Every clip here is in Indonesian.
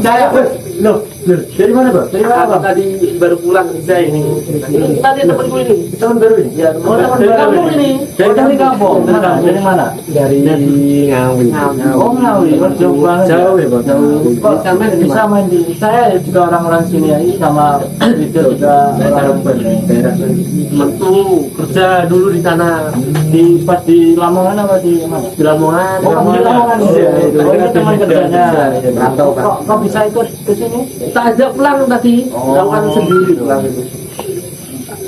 saya loh, dari mana Pak? Dari mana Pak? Tadi baru pulang kerja ini. Tadi temanku ini. Teman baru ini? Ya, teman kampung ini. Dari kampung? Dari mana? Dari Ngawi. Oh Ngawi, jauh banget. Jauh ya Pak. Kok bisa main di? Saya juga orang-orang sini ya, sama itu juga orang daerah. Temanku kerja dulu di sana. Di pas di Lamongan apa di mana? Di Lamongan. Oh, di Lamongan. Oh, ini teman kerjanya. Atau kan? Kok bisa ikut ke sini? Kita ajak pulang tadi. Lakukan sendiri pulang itu.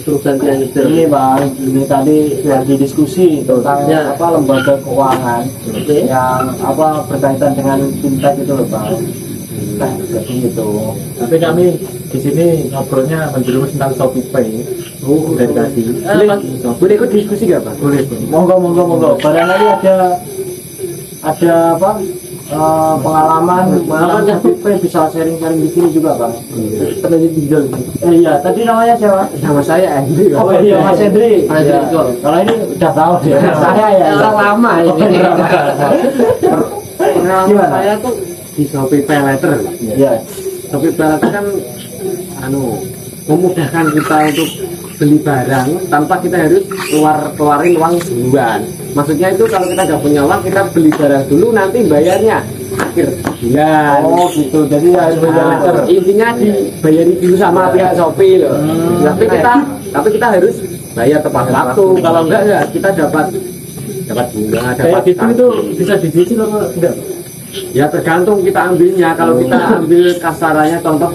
Terus gantian nyetir. Ini Bang, ini tadi lagi diskusi tentang apa lembaga keuangan yang apa berkaitan dengan fintech itu loh Bang. Nah, jadi itu. Tapi kami di sini ngobrolnya menjerumus tentang ShopeePay. Dari tadi. Boleh ikut diskusi gak Pak? Boleh. Monggo. Barangkali ada apa? Pengalaman yang bisa sharing-sharing di sini juga Bang. Tadi pinjol. Iya, tadi namanya siapa? Nama saya Hendri. Oh iya Mas Hendri. Ya. Kalau ini udah tahu ya. Saya ya. Orang lama ini. Gimana? Saya tuh di Shopee Pay Later. Iya. Shopee Pay Later kan memudahkan kita untuk beli barang tanpa kita harus keluarin uang duluan. Maksudnya itu kalau kita nggak punya uang, kita beli barang dulu, nanti bayarnya akhir bulan. Oh gitu, jadi harus bayar. Intinya dibayari dulu sama pihak Shopee loh. Tapi kita harus bayar tepat waktu. Kalau enggak ya kita dapat bunga, dapat Kayak gitu itu bisa dicicil atau enggak? ya tergantung kita ambilnya. Kalau kita ambil kasarannya contoh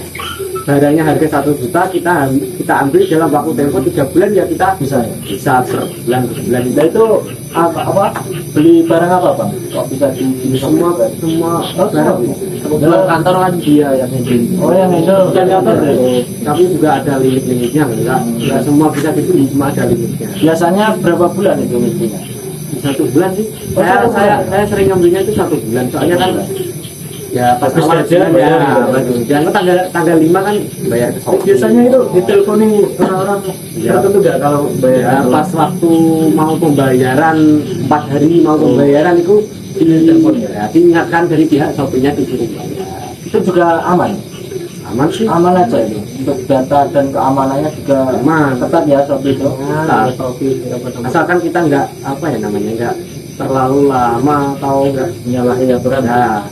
barangnya harga 1 juta, kita ambil dalam waktu tempo 3 bulan, ya kita bisa per bulan. Nah itu apa beli barang apa Bang? Kok bisa di semua barang. Dalam kantor kan dia yang handle. Oh yang handle bukan kantor deh. Tapi juga ada limit-limitnya, enggak semua bisa dibeli, cuma ada limitnya. Biasanya berapa bulan itu limitnya? 1 bulan sih. Saya sering ngambilnya itu 1 bulan. Soalnya kan ya pas awal aja ya, jangan tanggal 5 kan bayar ke Shopee. Biasanya itu diteleponi orang-orang tertentu enggak kalau bayar? Ya, pas waktu mau pembayaran 4 hari mau pembayaran itu diingatkan dari pihak Shopee-nya disuruh bayar. Itu juga aman sih, aman aja itu untuk data dan keamanannya juga aman, ketat ya Shopee itu. Asalkan kita nggak nggak terlalu lama atau nggak menyalahi aturan. Nah,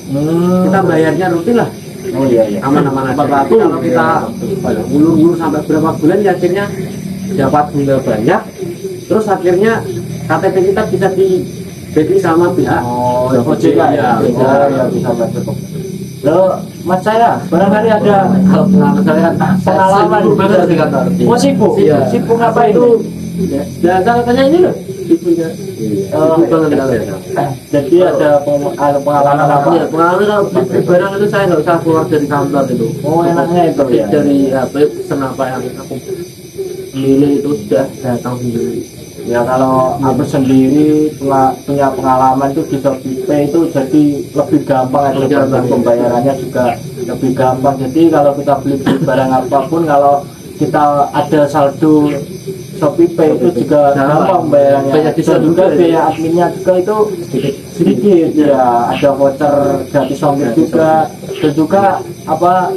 kita bayarnya rutin lah. Oh iya, aman-aman aja. Kalau kita ulur-ulur sampai berapa bulan, ya akhirnya dapat bunga banyak, terus akhirnya KTP kita bisa di backing sama pihak OJK ya. Bisa betul. Lo Mas saya barangkali ada pengalaman sibuk. Sibuk apa itu? Ya katanya ini loh. Jadi ada pengalaman apa? Ya, pengalaman kalau beli barang itu saya nggak usah keluar dari kantor itu. Oh enaknya itu ya. Dari HP pesan apa yang aku milih itu sudah datang sendiri. Ya kalau aku sendiri punya pengalaman itu di ShopeePay itu jadi lebih gampang aja, pembayarannya juga lebih gampang. Jadi kalau kita beli barang apapun, kalau kita ada saldo ShopeePay itu juga gampang pembayarannya. Dan juga biaya adminnya juga itu sedikit ya, ada voucher gratis ongkir juga. Dan juga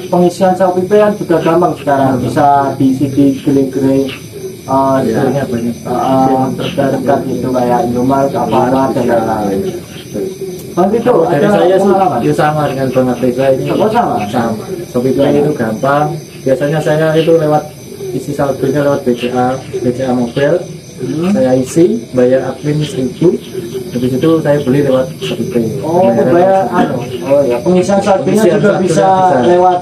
pengisian ShopeePay kan juga gampang sekarang, bisa diisi di gele-gele terdekat itu kayak Indomaret, apa dan lain-lain. Bang itu dari saya sih sama dengan Bang Afrika ini. Sama. ShopeePay itu gampang. Biasanya saya itu lewat isi saldonya lewat BCA Mobile. Saya isi, bayar admin 1.000. Habis itu saya beli lewat ShopeePay. Oh, bayar ya pengisian saldonya juga bisa lewat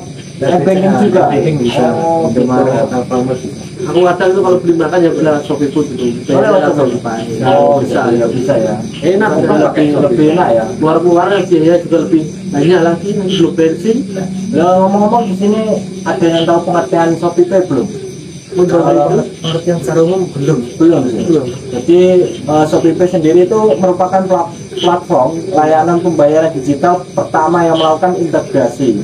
banking juga. Banking bisa. Indomaret, Alfamart. Aku kadang itu kalau beli makan ya beli Shopee Food itu. Bisa ya. Enak, lebih enak ya. Keluar-keluarnya biaya juga lebih banyak lagi, nanti belum bensin. Ngomong-ngomong di sini ada yang tahu pengertian ShopeePay belum? Pengertian secara umum belum. Jadi ShopeePay sendiri itu merupakan platform layanan pembayaran digital pertama yang melakukan integrasi,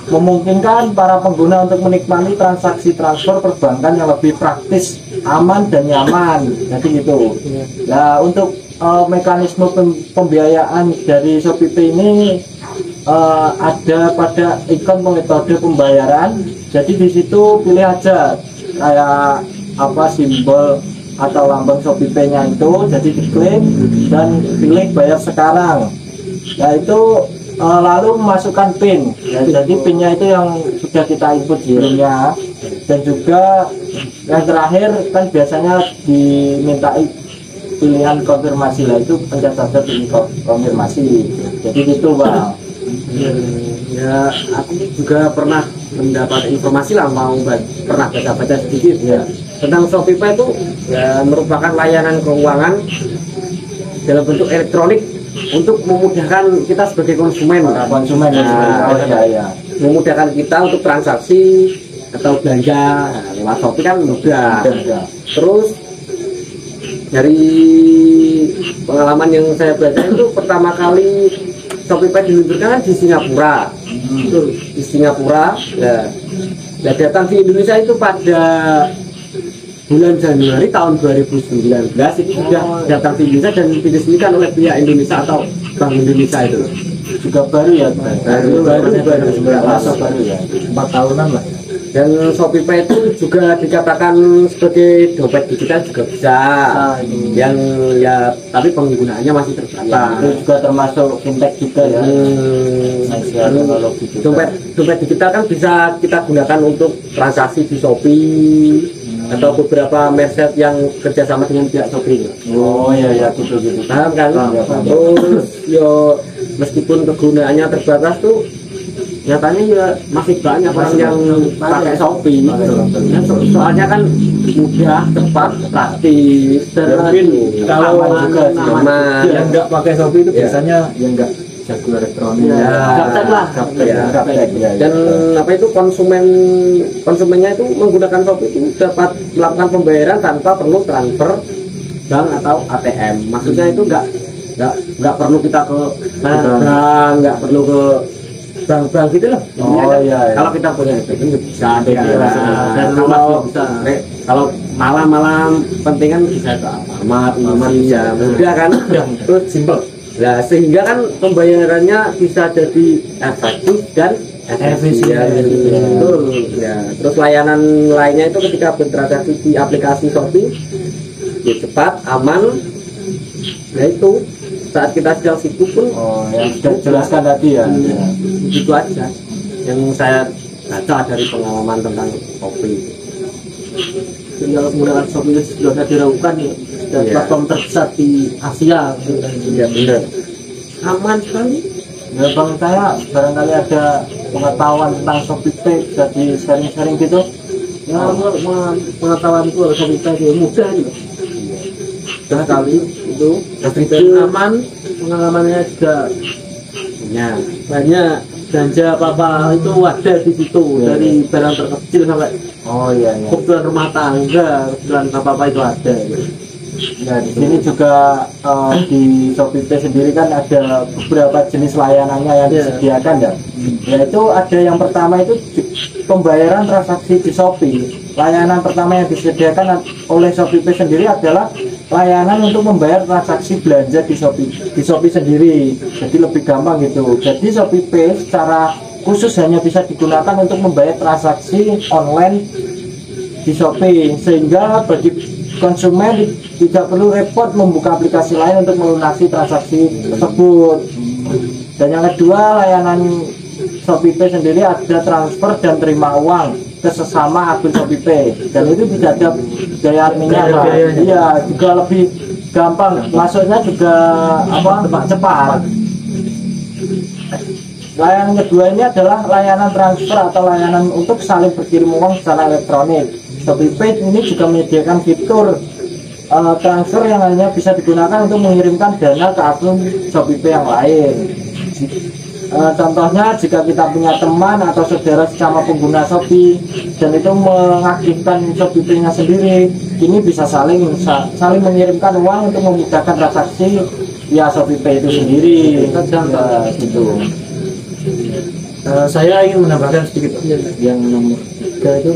memungkinkan para pengguna untuk menikmati transaksi transfer perbankan yang lebih praktis, aman dan nyaman. Jadi gitu. Nah untuk mekanisme pembiayaan dari ShopeePay ini ada pada ikon metode pembayaran. Jadi di situ pilih aja kayak apa simbol atau lambang Shopee Pay-nya itu, jadi diklik dan pilih bayar sekarang. Nah itu lalu memasukkan PIN. Ya, jadi PIN-nya itu yang sudah kita input sebelumnya. Dan juga yang terakhir kan biasanya dimintai pilihan konfirmasi, lah itu pencet saja pilih konfirmasi. Jadi gitu Bang. Ya aku juga pernah mendapat informasi lah, pernah baca-baca sedikit ya tentang Shopee Pay itu ya merupakan layanan keuangan dalam bentuk elektronik untuk memudahkan kita sebagai konsumen memudahkan kita untuk transaksi atau belanja lewat Shopee kan mudah. Terus dari pengalaman yang saya baca itu pertama kali Shopee Pay diluncurkan di Singapura. Di Singapura ya. Nah, datang di Indonesia itu pada bulan Januari tahun 2019 itu sudah datang di Indonesia dan diresmikan oleh pihak Indonesia atau Bank Indonesia itu. Juga baru ya, baru ya, 4 tahunan lah. Dan Shopee Pay itu juga dikatakan sebagai dompet digital juga bisa, yang ya tapi penggunaannya masih terbatas. Itu juga termasuk fintech juga ya. Dompet digital kan bisa kita gunakan untuk transaksi di Shopee atau beberapa merchant yang kerjasama dengan pihak Shopee. Oh iya gitu. Paham kan? Terus yo meskipun kegunaannya terbatas tuh nyatanya ya masih banyak orang yang pakai Shopee. Soalnya kan mudah, cepat, praktis, Mungkin kalau juga aman. yang nggak pakai Shopee itu biasanya yang nggak jago elektronik. Gaptek lah. Dan apa itu konsumennya itu menggunakan Shopee itu dapat melakukan pembayaran tanpa perlu transfer bank atau ATM. Maksudnya itu nggak perlu kita ke bank, nggak perlu ke bank gitu loh. Iya. Kalau kita punya itu bisa. Dan kalau malam penting kan bisa ke Alfamart bisa mudah kan, terus simple. Nah sehingga kan pembayarannya bisa jadi efektif dan efisien. Betul. Ya. Terus layanan lainnya itu ketika bertransaksi di aplikasi Shopee, ya cepat, aman. Nah itu saat kita sedang sibuk pun yang sudah jelaskan tadi ya. Itu aja yang saya baca dari pengalaman tentang Shopee. Jadi kalau menggunakan Shopee sudah dilakukan ya, platform terbesar di Asia. Ya benar. Aman sekali. Ya Bang, saya barangkali ada pengetahuan tentang Shopee Pay, jadi sharing-sharing gitu. Ya pengetahuan itu Shopee Pay itu mudah gitu. Sekali itu aman, pengalamannya juga banyak belanja apa itu ada di situ, dari barang terkecil sampai kebutuhan rumah tangga, kebutuhan apa itu ada. Ya di sini juga di Shopee Pay sendiri kan ada beberapa jenis layanannya yang disediakan ya. Yaitu ada yang pertama itu pembayaran transaksi di Shopee. Layanan pertama yang disediakan oleh Shopee Pay sendiri adalah layanan untuk membayar transaksi belanja di Shopee sendiri. Jadi lebih gampang gitu. Jadi Shopee Pay secara khusus hanya bisa digunakan untuk membayar transaksi online di Shopee, sehingga bagi konsumen tidak perlu repot membuka aplikasi lain untuk melunasi transaksi tersebut. Dan yang kedua, layanan Shopee Pay sendiri ada transfer dan terima uang ke sesama akun Shopee Pay, dan itu tidak ada biaya adminnya. Iya, juga lebih gampang, masuknya juga cepat. Layanan kedua ini adalah layanan transfer atau layanan untuk saling berkirim uang secara elektronik. Shopee Pay ini juga menyediakan fitur transfer yang hanya bisa digunakan untuk mengirimkan dana ke akun Shopee Pay yang lain. Contohnya jika kita punya teman atau saudara sesama pengguna Shopee dan itu mengaktifkan Shopee Pay-nya sendiri, ini bisa saling mengirimkan uang untuk memudahkan transaksi via Shopee Pay itu sendiri. Gitu. Saya ingin menambahkan sedikit yang nomor 3 itu.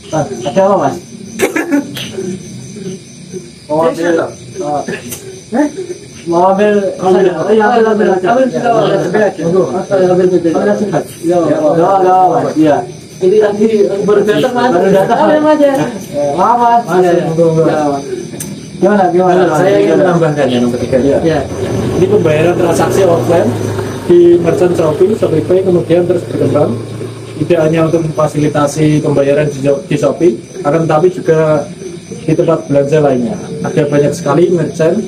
Ada apa Mas? mau ambil ambil ya ini tadi baru datang mas, baru datang aja. maaf gimana Saya ingin menambahkan yang nomor 3 Ya. Ini pembayaran transaksi offline di merchant Shopee Pay kemudian terus berkembang, tidak hanya untuk memfasilitasi pembayaran di Shopee, akan tetapi juga di tempat belanja lainnya. Ada banyak sekali merchant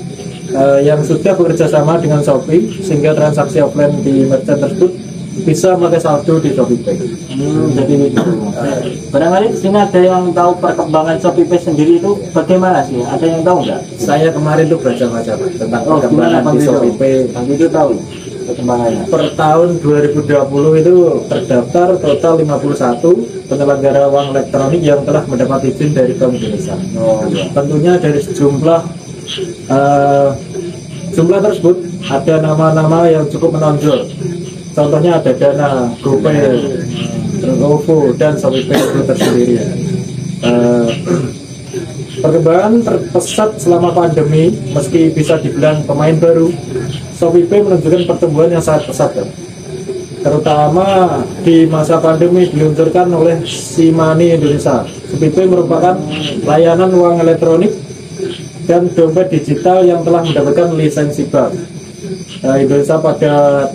yang sudah bekerja sama dengan Shopee sehingga transaksi offline di merchant tersebut bisa pakai saldo di Shopee Pay. jadi itu barangkali di sini ada yang tahu perkembangan Shopee Pay sendiri itu bagaimana sih, ada yang tahu nggak? Saya kemarin tuh baca-baca Pak, tentang perkembangan gimana di Shopee Pay. Bang itu tahu perkembangannya. Per tahun 2020 itu terdaftar total 51 penyelenggara uang elektronik yang telah mendapat izin dari Bank Indonesia. Oh iya. Tentunya dari sejumlah jumlah tersebut ada nama-nama yang cukup menonjol. Contohnya ada Dana, GoPay, OVO, dan Shopee Pay itu tersendiri. Perkembangan terpesat selama pandemi, meski bisa dibilang pemain baru, Shopee Pay menunjukkan pertumbuhan yang sangat pesat, ya. Terutama di masa pandemi diluncurkan oleh Simani Indonesia. Shopee Pay merupakan layanan uang elektronik dan dompet digital yang telah mendapatkan lisensi bank Indonesia pada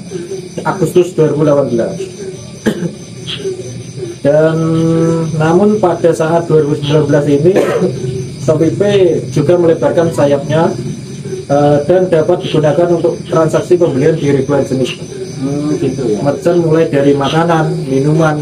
Agustus 2018. Dan namun pada saat 2019 ini Shopee Pay juga melebarkan sayapnya dan dapat digunakan untuk transaksi pembelian di ribuan jenis. Gitu ya. Merchant mulai dari makanan, minuman,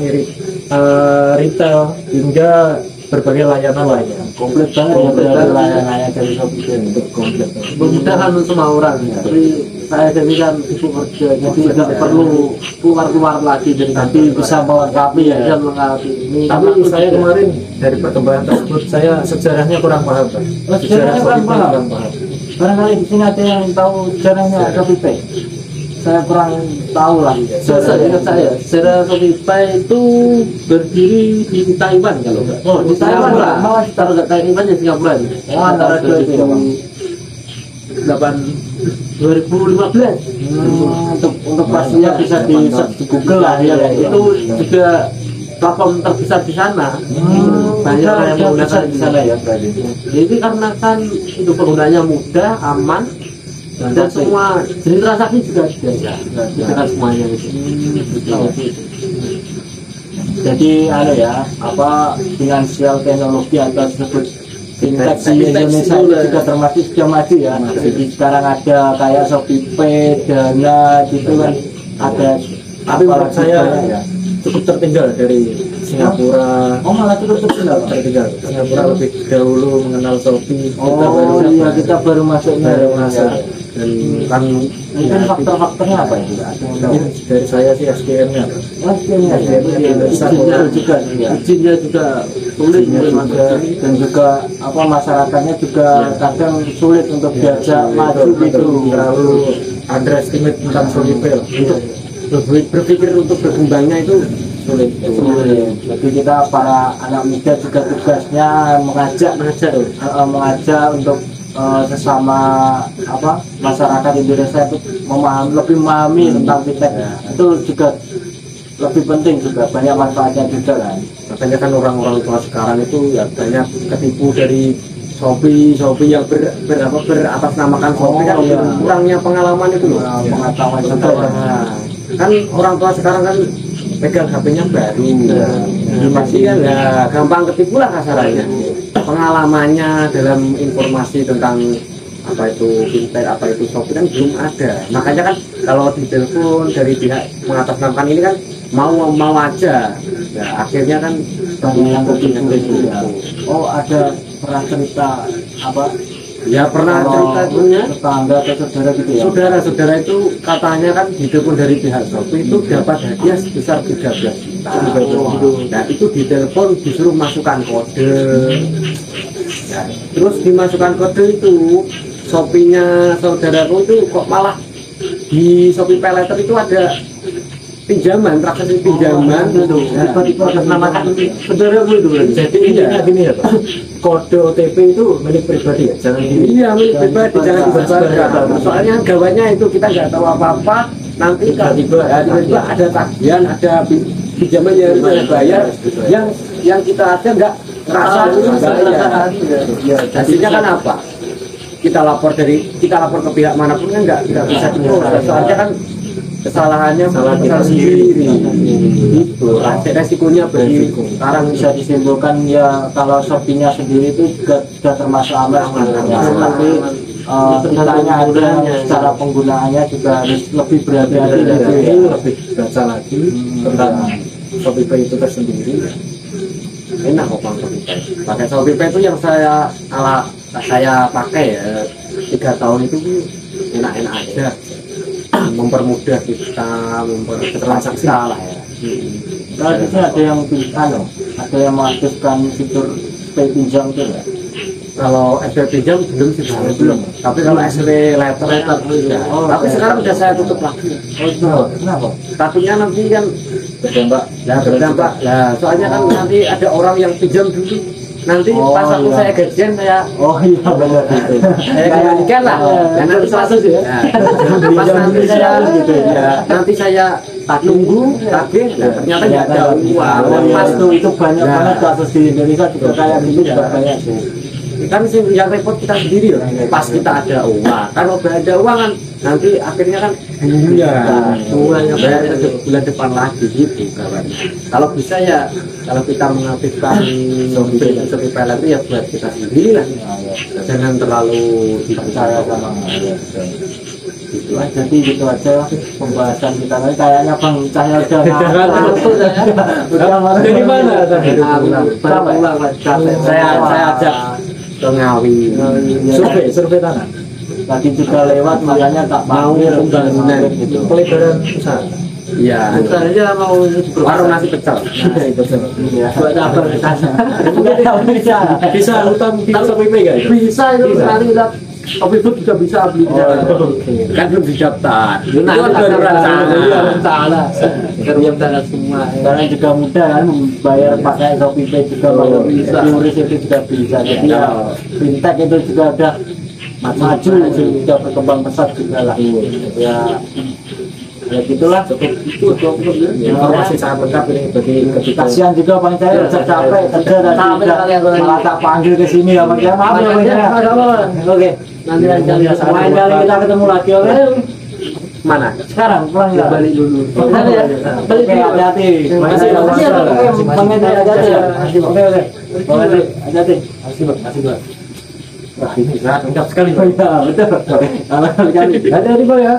retail hingga berbagai layanan lainnya. Komplit banget Komplit ya banget. layanannya dari Shopee Pay untuk komplit. Memudahkan untuk semua orang ya. Tapi saya jadi kan ibu kerja, jadi tidak perlu keluar lagi dari Tapi bisa melengkapi ya. bisa melengkapi. Ini Tapi karena saya kemarin dari perkembangan tersebut saya sejarahnya kurang paham, Pak. Oh, sejarahnya kurang Shopee Pay paham. kurang paham. Barangkali di sini ada yang tahu sejarahnya Shopee Pay. Saya kurang tahu lah. ingat saya, secara Shopee Pay itu berdiri di Taiwan kalau enggak. Oh, di Taiwan, Singapura. Pak. Malah Taruh enggak Taiwan ya Singapura. Oh, antara dua itu ya, Bang. 2015. Untuk pastinya bisa di search di Google lah ya. Itu juga platform terbesar di sana. Banyak orang yang menggunakan di sana ya berarti. Jadi karena kan itu penggunanya mudah, aman, dan semua jenis transaksi juga biasa. Kita kan semuanya itu. Jadi ya apa finansial teknologi atau disebut fintech di Fintech Indonesia itu juga termasuk sudah maju ya. Jadi sekarang ada kayak Shopee Pay, Dana gitu kan ada. Tapi menurut saya cukup tertinggal dari Singapura. Oh malah cukup tertinggal. Tertinggal. Singapura lebih dahulu mengenal Shopee. Oh iya kita baru masuknya. baru masuk. Dan kan Mungkin faktor-faktornya apa itu? mungkin dari saya sih SDM-nya. Izinnya juga, Izinnya juga sulit dan juga apa masyarakatnya juga kadang sulit untuk diajak maju gitu. Terlalu underestimate tentang Shopee Pay. untuk berpikir untuk berkembangnya itu sulit. Jadi kita para anak muda juga tugasnya mengajak untuk sesama apa masyarakat Indonesia itu lebih memahami tentang fintech. Itu juga lebih penting juga, banyak manfaatnya juga kan. Makanya kan orang-orang tua sekarang itu ya banyak ketipu dari Shopee yang beratasnamakan Shopee kan kurangnya pengalaman itu loh. Pengetahuan Kan orang tua sekarang kan pegang HP-nya baru, pasti kan ya gampang ketipu lah kasarannya. Pengalamannya dalam informasi tentang apa itu fintech, apa itu Shopee kan belum ada. Makanya kan kalau ditelepon dari pihak mengatasnamakan ini kan mau aja. Ya akhirnya kan banyak yang ketipu ya. Oh ada pernah cerita apa? Ya pernah cerita punya tetangga atau saudara gitu ya. saudara-saudara itu katanya kan ditelepon dari pihak Shopee itu dapat hadiah sebesar 13 juta. Nah itu ditelepon disuruh masukkan kode. Nah, terus dimasukkan kode itu Shopee-nya saudaraku itu kok malah di Shopee Pay Later itu ada pinjaman, transaksi pinjaman itu tiba-tiba atas nama saudara itu jadi intinya gini ya Pak, kode OTP itu milik pribadi ya, jangan di iya milik pribadi, jangan disebarkan. Soalnya gawanya itu kita nggak tahu apa-apa, nanti tiba-tiba ada tagihan, ada pinjaman yang harus bayar, yang kita ada nggak ngerasa bayar. Hasilnya kan apa? Kita lapor ke pihak manapun kan nggak bisa diproses. Soalnya kan kesalahannya salah kita sendiri. Itu resikonya bagi sekarang bisa disimpulkan ya kalau Shopee-nya sendiri itu juga sudah termasuk aman sebenarnya, tapi kitanya aja secara penggunaannya juga harus lebih berhati-hati dan lebih baca lagi tentang Shopee Pay itu tersendiri. Enak kok Bang Shopee Pay. Pakai Shopee Pay itu yang saya pakai ya 3 tahun itu enak-enak aja, mempermudah kita, mempertransaksi lah ya. Kalau di sini ada yang ada yang mengaktifkan fitur pay pinjam itu ya. Kalau SP pinjam belum sih belum. Tapi kalau SP letter sudah. Tapi sekarang udah saya tutup lagi. Kenapa? Takutnya nanti kan Berdampak. berdampak. Nah, soalnya kan nanti ada orang yang pinjam dulu. Nanti pas aku iya. saya gajian saya Iya benar itu. saya kembalikan lah. Dan nanti pas pas nanti saya nanti saya tunggu tagih, ternyata nggak ada uang. Mas itu banyak banget kasus di Indonesia juga kayak gitu juga banyak sih. Kan sih yang repot kita sendiri ya. Pas kita ada uang, kalau nggak ada uang kan nanti akhirnya kan bunganya bayar bulan depan lagi gitu kawan. Kalau bisa ya kalau kita mengaktifkan Shopee Pay itu ya buat kita sendiri lah. Jangan terlalu dipercaya sama Gitu aja, jadi gitu aja pembahasan kita kali. Kayaknya Bang Cahyo udah Dari mana tadi? Saya ajak ke Ngawi Survei tanah. tadi juga lewat, makanya tak mau pembangunan gitu. Pelebaran usaha. iya Saya mau warung nasi pecel. Iya. Buat apa Bisa. bisa utang di Shopee Pay guys? Bisa itu nanti kita Shopee Food juga bisa beli di sana. Kan belum didaftar. Itu baru rencana. Rencana semua. Sekarang juga mudah kan membayar pakai Shopee Pay juga bisa. Qris itu juga bisa. Jadi ya fintech itu juga udah maju, sudah berkembang pesat juga lah. Ya gitulah, cukup Informasi sangat lengkap ini bagi kita. kasihan juga Bang Cahyo udah capek kerja dan malah tak panggil ke sini ya Bang Cahyo. Maaf ya Bang Cahyo. Oke, nanti lain kali kita ketemu lagi, oke? Mana? Sekarang pulang ya. Balik dulu. Balik hati-hati. Makasih Bang Cahyo, hati-hati ya. Oke. Hati-hati. Makasih Bang. Wah ini sangat lengkap sekali. Iya betul. Hati-hati Bang ya.